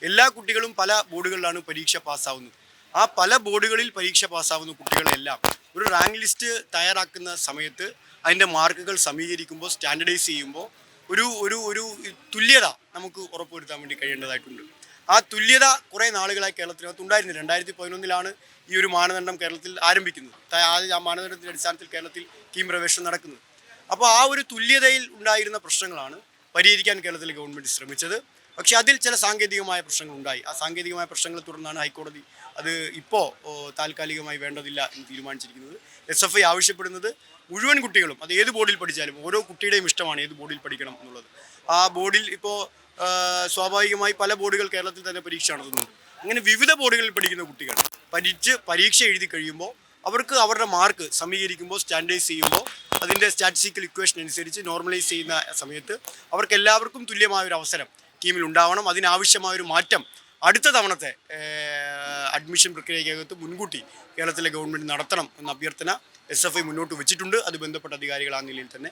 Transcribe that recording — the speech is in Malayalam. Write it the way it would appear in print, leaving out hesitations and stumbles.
എല്ലാ കുട്ടികളും പല ബോർഡുകളിലാണ് പരീക്ഷ പാസ്സാവുന്നത്. ആ പല ബോർഡുകളിൽ പരീക്ഷ പാസ്സാവുന്ന കുട്ടികളെല്ലാം ഒരു റാങ്ക് ലിസ്റ്റ് തയ്യാറാക്കുന്ന സമയത്ത് അതിൻ്റെ മാർക്കുകൾ സമീകരിക്കുമ്പോൾ സ്റ്റാൻഡർഡൈസ് ചെയ്യുമ്പോൾ ഒരു ഒരു ഒരു തുല്യത നമുക്ക് ഉറപ്പുവരുത്താൻ വേണ്ടി കഴിയേണ്ടതായിട്ടുണ്ട്. ആ തുല്യത കുറേ നാളുകളായി കേരളത്തിനകത്ത് ഉണ്ടായിരുന്നു. 2011 ഈ ഒരു മാനദണ്ഡം കേരളത്തിൽ ആരംഭിക്കുന്നത്. ആ മാനദണ്ഡത്തിൻ്റെ അടിസ്ഥാനത്തിൽ കേരളത്തിൽ കീം പ്രവേശനം നടക്കുന്നത്. അപ്പോൾ ആ ഒരു തുല്യതയിൽ ഉണ്ടായിരുന്ന പ്രശ്നങ്ങളാണ് പരിഹരിക്കാൻ കേരളത്തിലെ ഗവൺമെൻറ് ശ്രമിച്ചത്. പക്ഷേ അതിൽ ചില സാങ്കേതികമായ പ്രശ്നങ്ങൾ ഉണ്ടായി. ആ സാങ്കേതികമായ പ്രശ്നങ്ങളെ തുടർന്നാണ് ഹൈക്കോടതി അത് ഇപ്പോൾ താൽക്കാലികമായി വേണ്ടതില്ല എന്ന് തീരുമാനിച്ചിരിക്കുന്നത്. SFI ആവശ്യപ്പെടുന്നത് മുഴുവൻ കുട്ടികളും, അത് ഏത് ബോർഡിൽ പഠിച്ചാലും ഓരോ കുട്ടിയുടെയും ഇഷ്ടമാണ് ഏത് ബോർഡിൽ പഠിക്കണം എന്നുള്ളത്. ആ ബോർഡിൽ ഇപ്പോൾ സ്വാഭാവികമായി പല ബോർഡുകൾ കേരളത്തിൽ തന്നെ പരീക്ഷ നടത്തുന്നുണ്ട്. അങ്ങനെ വിവിധ ബോർഡുകളിൽ പഠിക്കുന്ന കുട്ടികൾ പരീക്ഷ എഴുതി കഴിയുമ്പോൾ അവർക്ക് അവരുടെ മാർക്ക് സമീകരിക്കുമ്പോൾ സ്റ്റാൻഡേർഡൈസ് ചെയ്യുമ്പോൾ അതിൻ്റെ സ്റ്റാറ്റിസ്റ്റിക്കൽ ഇക്വേഷൻ അനുസരിച്ച് നോർമലൈസ് ചെയ്യുന്ന സമയത്ത് അവർക്ക് എല്ലാവർക്കും തുല്യമായൊരു അവസരം ടീമിൽ ഉണ്ടാവണം. അതിനാവശ്യമായൊരു മാറ്റം അടുത്ത തവണത്തെ അഡ്മിഷൻ പ്രക്രിയക്കകത്ത് മുൻകൂട്ടി കേരളത്തിലെ ഗവൺമെൻറ് നടത്തണം എന്ന അഭ്യർത്ഥന SFI മുന്നോട്ട് വെച്ചിട്ടുണ്ട്. അത് ബന്ധപ്പെട്ട അധികാരികൾ ആ നിലയിൽ തന്നെ